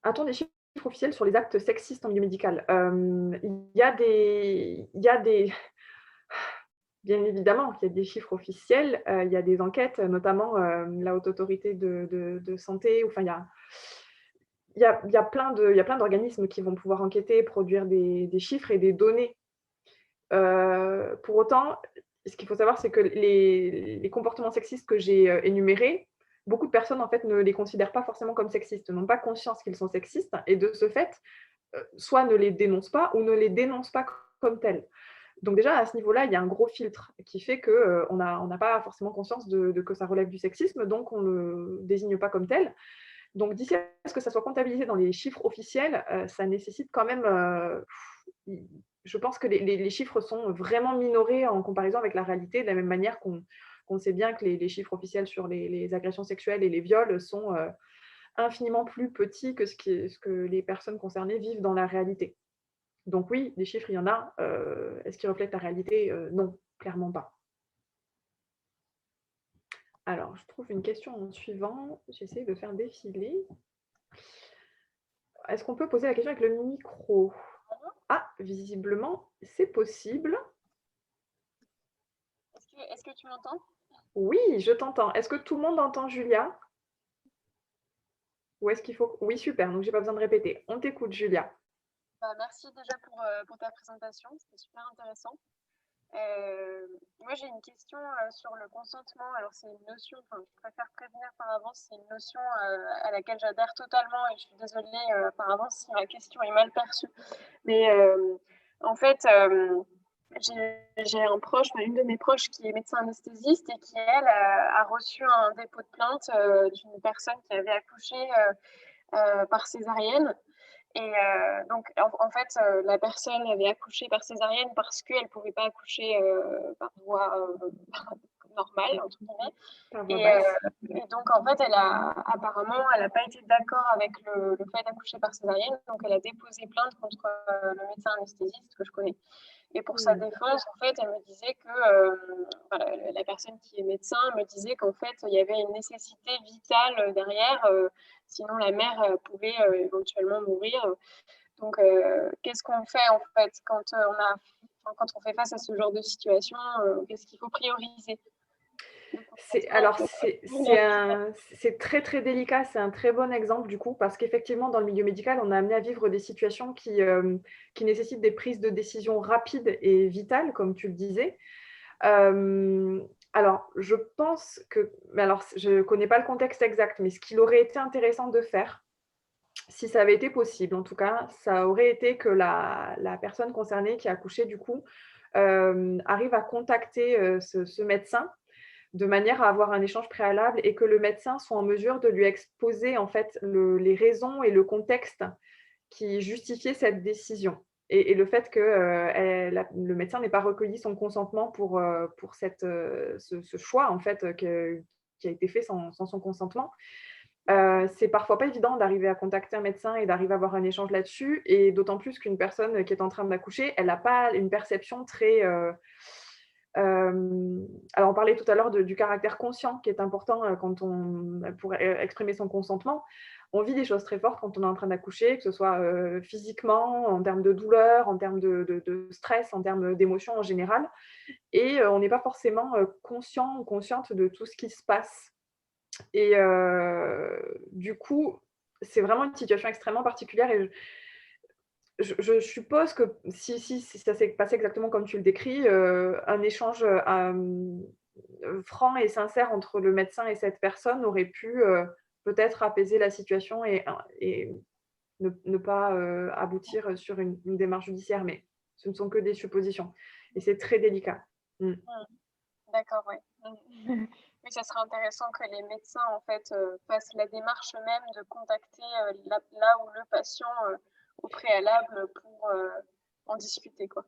A-t-on des chiffres officiels sur les actes sexistes en milieu médical? Il y a des Bien évidemment qu'il y a des chiffres officiels, il y a des enquêtes, notamment, la Haute Autorité de santé, enfin il y a plein d'organismes qui vont pouvoir enquêter, produire des chiffres et des données. Pour autant, ce qu'il faut savoir, c'est que les comportements sexistes que j'ai, énumérés, beaucoup de personnes, en fait, ne les considèrent pas forcément comme sexistes, n'ont pas conscience qu'ils sont sexistes et de ce fait, soit ne les dénoncent pas ou ne les dénoncent pas comme tels. Donc déjà, à ce niveau-là, il y a un gros filtre qui fait qu'on on n'a pas forcément conscience de que ça relève du sexisme, donc on ne le désigne pas comme tel. Donc d'ici à ce que ça soit comptabilisé dans les chiffres officiels, ça nécessite quand même, je pense que les chiffres sont vraiment minorés en comparaison avec la réalité, de la même manière qu'on sait bien que les chiffres officiels sur les agressions sexuelles et les viols sont infiniment plus petits que ce que les personnes concernées vivent dans la réalité. Donc oui, des chiffres, il y en a. Est-ce qu'ils reflètent la réalité? Non, clairement pas. Alors, je trouve une question en suivant. J'essaie de faire défiler. Est-ce qu'on peut poser la question avec le micro? Ah, visiblement, c'est possible. Est-ce que tu m'entends? Oui, je t'entends. Est-ce que tout le monde entend Julia? Ou est-ce qu'il faut... Oui, super, donc j'ai pas besoin de répéter. On t'écoute, Julia. Merci déjà pour ta présentation, c'était super intéressant. Moi, j'ai une question sur le consentement. Alors, c'est une notion, enfin, je préfère prévenir par avance, c'est une notion à laquelle j'adhère totalement et je suis désolée par avance si ma question est mal perçue. Mais en fait, j'ai un proche, une de mes proches qui est médecin anesthésiste et qui, elle, a reçu un dépôt de plainte d'une personne qui avait accouché par césarienne. Et donc, en fait, la personne avait accouché par césarienne parce qu'elle ne pouvait pas accoucher par voie normale, entre guillemets. Par voie basse. Et donc, en fait, apparemment, elle n'a pas été d'accord avec le fait d'accoucher par césarienne. Donc, elle a déposé plainte contre le médecin anesthésiste que je connais. Et pour sa défense, en fait, elle me disait que voilà, la personne qui est médecin me disait qu'en fait, il y avait une nécessité vitale derrière, sinon la mère pouvait éventuellement mourir. Donc, qu'est-ce qu'on fait en fait quand on fait face à ce genre de situation? Qu'est-ce qu'il faut prioriser? C'est très, très délicat. C'est un très bon exemple du coup, parce qu'effectivement, dans le milieu médical, on a amené à vivre des situations qui nécessitent des prises de décision rapides et vitales, comme tu le disais. Alors, je pense que... Alors, je ne connais pas le contexte exact, mais ce qu'il aurait été intéressant de faire, si ça avait été possible, en tout cas, ça aurait été que la personne concernée qui a accouché, du coup, arrive à contacter ce médecin de manière à avoir un échange préalable et que le médecin soit en mesure de lui exposer en fait les raisons et le contexte qui justifiaient cette décision. Et le fait que le médecin n'ait pas recueilli son consentement pour ce choix en fait, qui a été fait sans son consentement. C'est parfois pas évident d'arriver à contacter un médecin et d'arriver à avoir un échange là-dessus, et d'autant plus qu'une personne qui est en train d'accoucher, elle n'a pas une perception très... alors on parlait tout à l'heure du caractère conscient qui est important pour exprimer son consentement. On vit des choses très fortes quand on est en train d'accoucher, que ce soit physiquement, en termes de douleur, en termes de stress, en termes d'émotions en général, et on n'est pas forcément conscient ou consciente de tout ce qui se passe. Et du coup, c'est vraiment une situation extrêmement particulière et je suppose que si ça s'est passé exactement comme tu le décris, un échange franc et sincère entre le médecin et cette personne aurait pu peut-être apaiser la situation et ne pas aboutir sur une démarche judiciaire. Mais ce ne sont que des suppositions. Et c'est très délicat. Mmh. D'accord, ouais. Oui, ça serait intéressant que les médecins, en fait, fassent la démarche eux-mêmes de contacter là où le patient au préalable pour en discuter, quoi.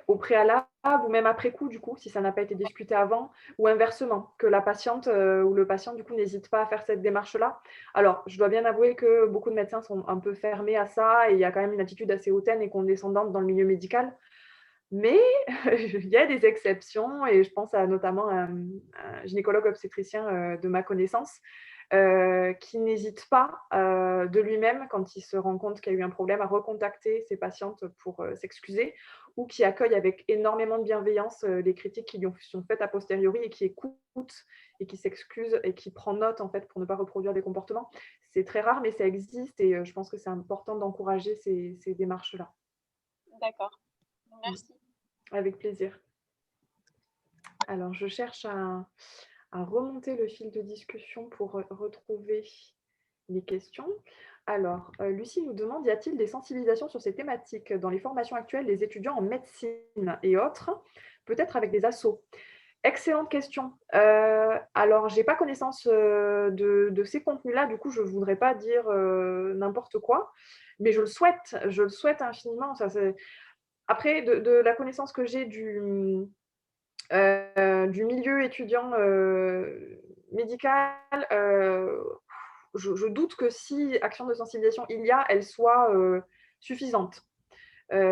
Au préalable ou même après coup, du coup, si ça n'a pas été discuté avant, ou inversement, que la patiente ou le patient, du coup, n'hésite pas à faire cette démarche-là. Alors, je dois bien avouer que beaucoup de médecins sont un peu fermés à ça et il y a quand même une attitude assez hautaine et condescendante dans le milieu médical. Mais il y a des exceptions et je pense à notamment un gynécologue obstétricien de ma connaissance qui n'hésite pas de lui-même, quand il se rend compte qu'il y a eu un problème, à recontacter ses patientes pour s'excuser ou qui accueille avec énormément de bienveillance les critiques qui lui sont faites a posteriori et qui écoute et qui s'excuse et qui prend note en fait pour ne pas reproduire des comportements. C'est très rare, mais ça existe et je pense que c'est important d'encourager ces démarches-là. D'accord. Merci. Avec plaisir. Alors, je cherche à remonter le fil de discussion pour retrouver les questions. Alors, Lucie nous demande, y a-t-il des sensibilisations sur ces thématiques dans les formations actuelles des étudiants en médecine et autres, peut-être avec des assos? Excellente question. Alors, je n'ai pas connaissance de ces contenus-là, du coup, je ne voudrais pas dire n'importe quoi, mais je le souhaite infiniment. Ça, après, de la connaissance que j'ai du milieu étudiant médical, je doute que si action de sensibilisation il y a, elle soit suffisante.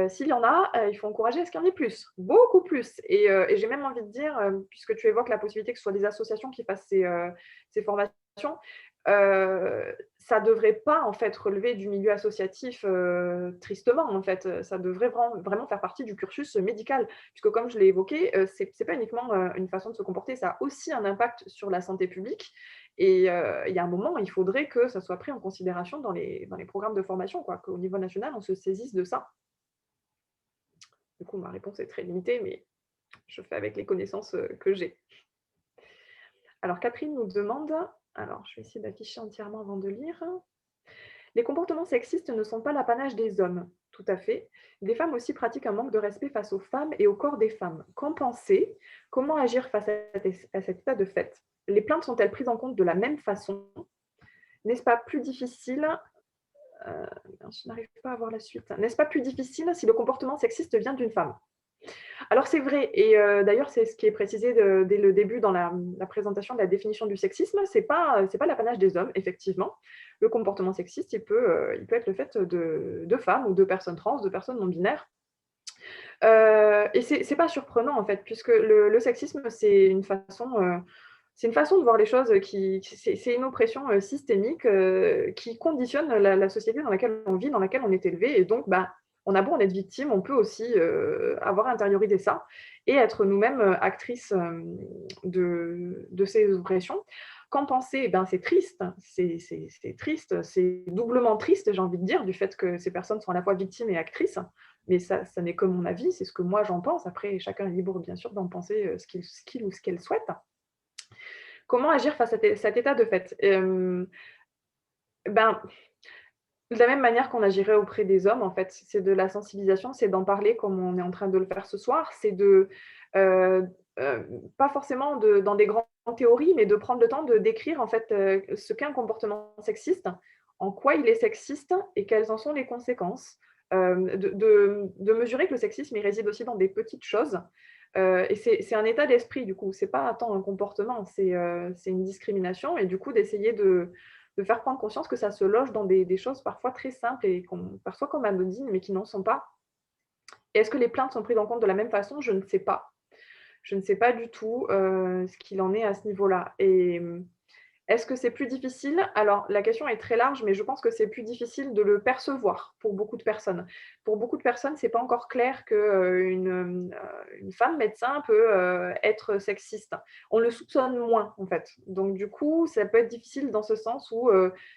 S'il y en a, il faut encourager à ce qu'il y en ait plus, beaucoup plus. Et j'ai même envie de dire, puisque tu évoques la possibilité que ce soit des associations qui fassent ces formations, ça ne devrait pas en fait relever du milieu associatif tristement. En fait, ça devrait vraiment faire partie du cursus médical, puisque comme je l'ai évoqué, ce n'est pas uniquement une façon de se comporter, ça a aussi un impact sur la santé publique. Et il y a un moment, il faudrait que ça soit pris en considération dans les programmes de formation, quoi, qu'au niveau national, on se saisisse de ça. Du coup, ma réponse est très limitée, mais je fais avec les connaissances que j'ai. Alors, Catherine nous demande, alors je vais essayer d'afficher entièrement avant de lire. Les comportements sexistes ne sont pas l'apanage des hommes. Tout à fait. Les femmes aussi pratiquent un manque de respect face aux femmes et au corps des femmes. Qu'en penser? Comment agir face à cet état de fait? Les plaintes sont-elles prises en compte de la même façon? N'est-ce pas plus difficile je n'arrive pas à voir la suite. N'est-ce pas plus difficile si le comportement sexiste vient d'une femme? Alors c'est vrai, et d'ailleurs c'est ce qui est précisé dès le début dans la présentation de la définition du sexisme, c'est pas l'apanage des hommes, effectivement. Le comportement sexiste, il peut être le fait de femmes ou de personnes trans, de personnes non binaires. Et c'est pas surprenant en fait, puisque le sexisme, c'est une façon de voir les choses, c'est une oppression systémique qui conditionne la société dans laquelle on vit, dans laquelle on est élevé. Et donc, on a beau en être victime, on peut aussi avoir intériorisé ça et être nous-mêmes actrices de ces oppressions. Qu'en penser? Eh ben, c'est triste, c'est triste, c'est doublement triste, j'ai envie de dire, du fait que ces personnes sont à la fois victimes et actrices. Mais ça n'est que mon avis, c'est ce que moi j'en pense. Après, chacun est libre, bien sûr, d'en penser ce qu'il ou ce qu'elle souhaite. Comment agir face à cet état de fait? De la même manière qu'on agirait auprès des hommes, en fait, c'est de la sensibilisation, c'est d'en parler comme on est en train de le faire ce soir, c'est de, pas forcément dans des grandes théories, mais de prendre le temps de décrire en fait ce qu'est un comportement sexiste, en quoi il est sexiste et quelles en sont les conséquences. De mesurer que le sexisme il réside aussi dans des petites choses. Et c'est un état d'esprit, du coup, c'est pas tant un comportement, c'est une discrimination, et du coup d'essayer de faire prendre conscience que ça se loge dans des choses parfois très simples et qu'on perçoit comme anodines, mais qui n'en sont pas. Et est-ce que les plaintes sont prises en compte de la même façon? Je ne sais pas. Je ne sais pas du tout ce qu'il en est à ce niveau-là. Et est-ce que c'est plus difficile? Alors, la question est très large, mais je pense que c'est plus difficile de le percevoir pour beaucoup de personnes. Pour beaucoup de personnes, ce n'est pas encore clair qu'une une femme médecin peut être sexiste. On le soupçonne moins, en fait. Donc, du coup, ça peut être difficile dans ce sens où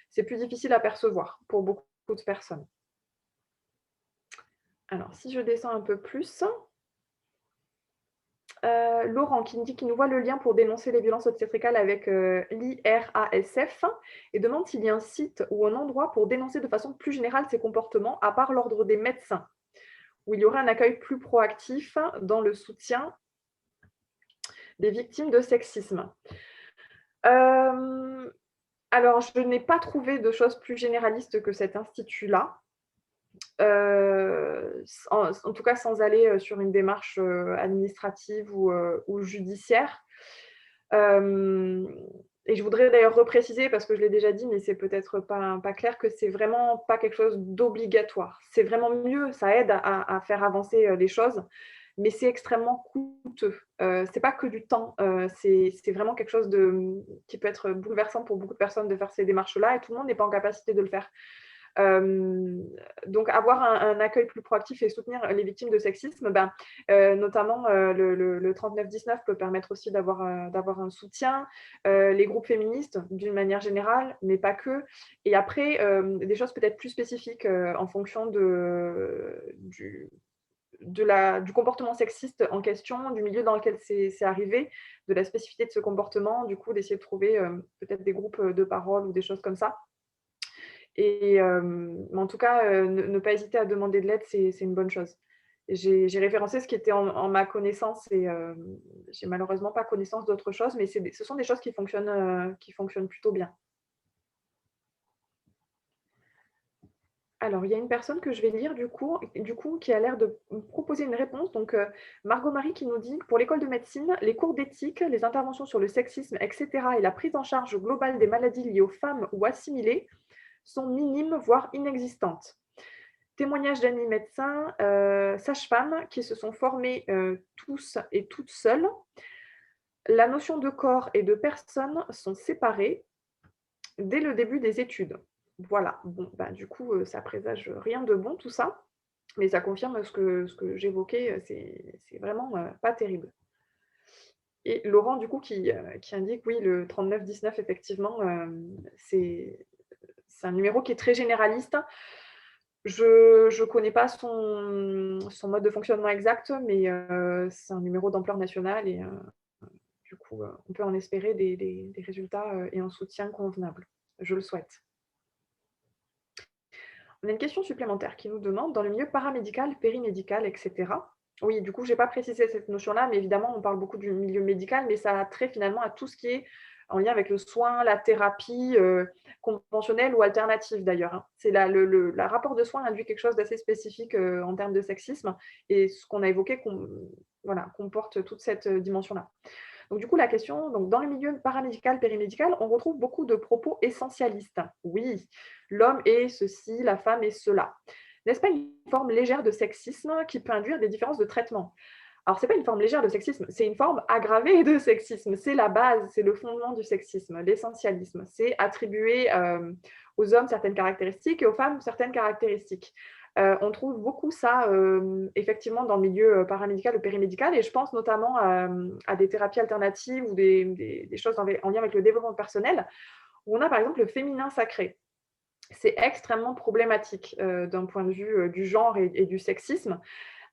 c'est plus difficile à percevoir pour beaucoup de personnes. Alors, si je descends un peu plus, Laurent qui nous dit qu'il nous voit le lien pour dénoncer les violences obstétricales avec l'IRASF et demande s'il y a un site ou un endroit pour dénoncer de façon plus générale ces comportements, à part l'ordre des médecins, où il y aurait un accueil plus proactif dans le soutien des victimes de sexisme. Alors, je n'ai pas trouvé de choses plus généralistes que cet institut-là. En tout cas, sans aller sur une démarche administrative ou judiciaire. Et je voudrais d'ailleurs repréciser, parce que je l'ai déjà dit, mais c'est peut-être pas clair, que c'est vraiment pas quelque chose d'obligatoire. C'est vraiment mieux, ça aide à faire avancer les choses, mais c'est extrêmement coûteux. C'est pas que du temps, c'est vraiment quelque chose qui peut être bouleversant pour beaucoup de personnes de faire ces démarches-là, et tout le monde n'est pas en capacité de le faire. Donc, avoir un accueil plus proactif et soutenir les victimes de sexisme, notamment le 3919 peut permettre aussi d'avoir un soutien, les groupes féministes d'une manière générale, mais pas que. Et après, des choses peut-être plus spécifiques en fonction du comportement sexiste en question, du milieu dans lequel c'est arrivé, de la spécificité de ce comportement, du coup, d'essayer de trouver peut-être des groupes de parole ou des choses comme ça. Mais en tout cas, ne pas hésiter à demander de l'aide, c'est une bonne chose. J'ai référencé ce qui était en ma connaissance et j'ai malheureusement pas connaissance d'autres choses, mais ce sont des choses qui fonctionnent plutôt bien. Alors, il y a une personne que je vais lire du coup qui a l'air de me proposer une réponse. Donc, Margot Marie qui nous dit que pour l'école de médecine, les cours d'éthique, les interventions sur le sexisme, etc. et la prise en charge globale des maladies liées aux femmes ou assimilées sont minimes, voire inexistantes. Témoignages d'amis médecins, sages-femmes qui se sont formés tous et toutes seules. La notion de corps et de personne sont séparées dès le début des études. Voilà, bon, du coup, ça présage rien de bon tout ça, mais ça confirme ce que j'évoquais, c'est vraiment pas terrible. Et Laurent, du coup, qui indique, oui, le 3919, effectivement, c'est un numéro qui est très généraliste. Je ne connais pas son mode de fonctionnement exact, mais c'est un numéro d'ampleur nationale et du coup, on peut en espérer des résultats et un soutien convenable. Je le souhaite. On a une question supplémentaire qui nous demande, dans le milieu paramédical, périmédical, etc. Oui, du coup, je n'ai pas précisé cette notion-là, mais évidemment, on parle beaucoup du milieu médical, mais ça a trait finalement à tout ce qui est en lien avec le soin, la thérapie conventionnelle ou alternative d'ailleurs. Hein. C'est le rapport de soin induit quelque chose d'assez spécifique en termes de sexisme, et ce qu'on a évoqué comporte toute cette dimension-là. Donc, du coup, la question, donc, dans le milieu paramédical, périmédical, on retrouve beaucoup de propos essentialistes. Oui, l'homme est ceci, la femme est cela. N'est-ce pas une forme légère de sexisme qui peut induire des différences de traitement ? Alors, ce n'est pas une forme légère de sexisme, c'est une forme aggravée de sexisme. C'est la base, c'est le fondement du sexisme, l'essentialisme. C'est attribuer aux hommes certaines caractéristiques et aux femmes certaines caractéristiques. On trouve beaucoup ça, effectivement, dans le milieu paramédical ou périmédical, et je pense notamment à des thérapies alternatives ou des choses en lien avec le développement personnel, où on a par exemple le féminin sacré. C'est extrêmement problématique d'un point de vue du genre et du sexisme.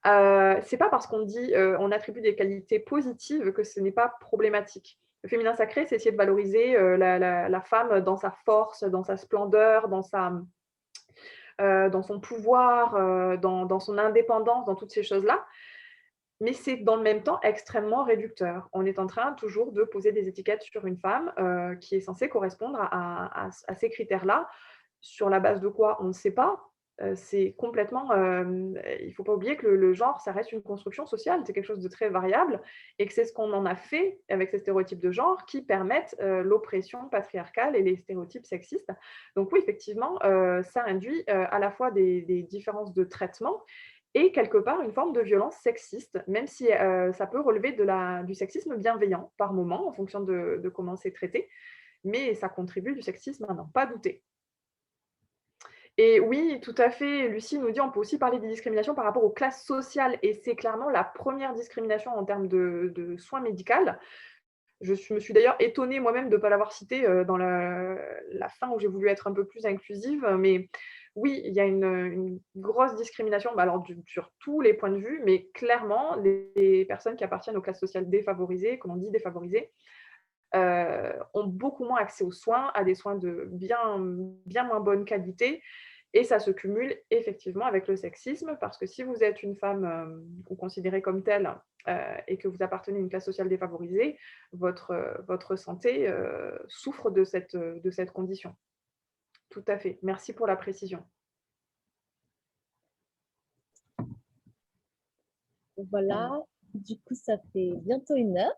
C'est pas parce qu'on dit on attribue des qualités positives que ce n'est pas problématique. Le féminin sacré, c'est essayer de valoriser la femme dans sa force, dans sa splendeur, dans son pouvoir, dans son indépendance, dans toutes ces choses-là. Mais c'est dans le même temps extrêmement réducteur. On est en train toujours de poser des étiquettes sur une femme qui est censée correspondre à ces critères-là. Sur la base de quoi ? On ne sait pas. C'est complètement... il ne faut pas oublier que le genre, ça reste une construction sociale. C'est quelque chose de très variable et que c'est ce qu'on en a fait avec ces stéréotypes de genre qui permettent l'oppression patriarcale et les stéréotypes sexistes. Donc oui, effectivement, ça induit à la fois des différences de traitement et quelque part une forme de violence sexiste, même si ça peut relever du sexisme bienveillant par moment, en fonction de comment c'est traité, mais ça contribue du sexisme à n'en pas douter. Et oui, tout à fait, Lucie nous dit on peut aussi parler des discriminations par rapport aux classes sociales, et c'est clairement la première discrimination en termes de soins médicaux. Je me suis d'ailleurs étonnée moi-même de ne pas l'avoir cité dans la fin où j'ai voulu être un peu plus inclusive, mais oui, il y a une grosse discrimination, alors sur tous les points de vue, mais clairement, les personnes qui appartiennent aux classes sociales défavorisées, comme on dit défavorisées, ont beaucoup moins accès aux soins, à des soins de bien moins bonne qualité. Et ça se cumule effectivement avec le sexisme, parce que si vous êtes une femme ou considérée comme telle et que vous appartenez à une classe sociale défavorisée, votre santé souffre de cette condition. Tout à fait. Merci pour la précision. Voilà, du coup, ça fait bientôt 1 heure.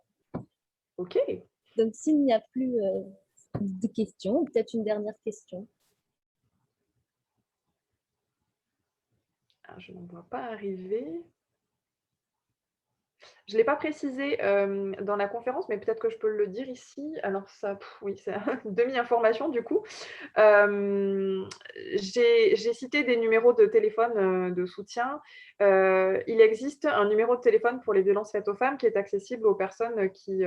OK. Donc, s'il n'y a plus de questions, peut-être une dernière question. Alors, je n'en vois pas arriver. Je ne l'ai pas précisé dans la conférence, mais peut-être que je peux le dire ici. Alors ça, oui, c'est une demi-information du coup. J'ai cité des numéros de téléphone de soutien. Il existe un numéro de téléphone pour les violences faites aux femmes qui est accessible aux personnes qui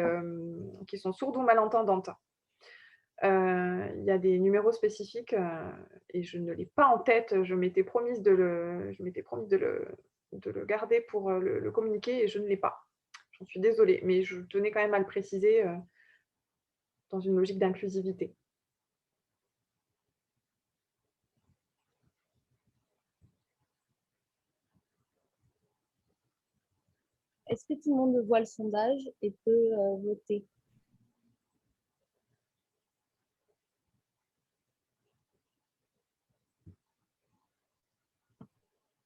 sont sourdes ou malentendantes. Il y a des numéros spécifiques et je ne l'ai pas en tête. Je m'étais promise de le garder pour le communiquer et je ne l'ai pas. J'en suis désolée, mais je tenais quand même à le préciser dans une logique d'inclusivité. Est-ce que tout le monde voit le sondage et peut voter?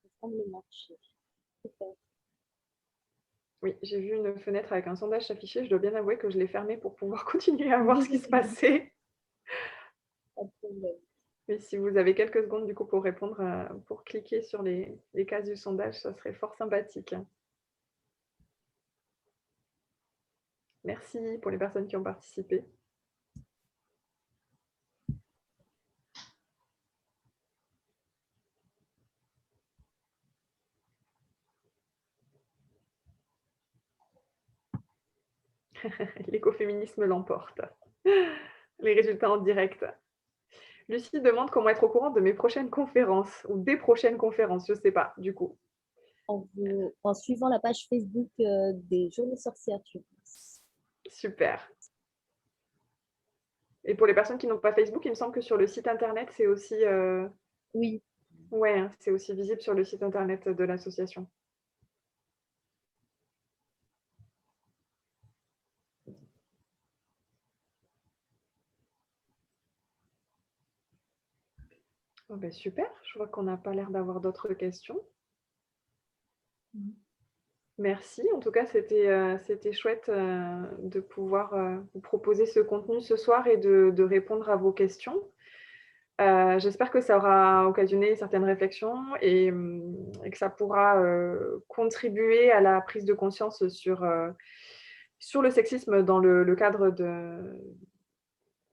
Ça semble marcher. Super. Oui, j'ai vu une fenêtre avec un sondage s'afficher. Je dois bien avouer que je l'ai fermée pour pouvoir continuer à voir ce qui se passait. Pas de problème. Mais si vous avez quelques secondes du coup pour répondre, pour cliquer sur les cases du sondage, ça serait fort sympathique. Merci pour les personnes qui ont participé. L'écoféminisme l'emporte. Les résultats en direct. Lucie demande comment être au courant de mes prochaines conférences ou des prochaines conférences, je ne sais pas du coup. En suivant la page Facebook des Journées sorcières, je pense. Super. Et pour les personnes qui n'ont pas Facebook, il me semble que sur le site internet, c'est aussi... Oui. Ouais, c'est aussi visible sur le site internet de l'association. Oh ben super, je vois qu'on n'a pas l'air d'avoir d'autres questions. Merci, en tout cas, c'était chouette de pouvoir vous proposer ce contenu ce soir et de répondre à vos questions. J'espère que ça aura occasionné certaines réflexions et que ça pourra contribuer à la prise de conscience sur le sexisme dans le cadre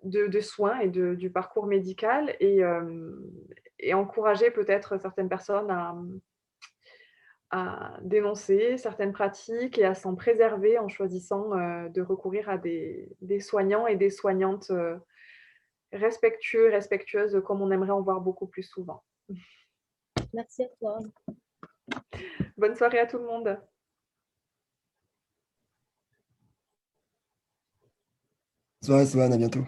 de soins et du parcours médical et encourager peut-être certaines personnes à dénoncer certaines pratiques et à s'en préserver en choisissant de recourir à des soignants et des soignantes respectueux, respectueuses, comme on aimerait en voir beaucoup plus souvent. Merci à toi. Bonne soirée à tout le monde. Bonne soirée, Sloane, à bientôt.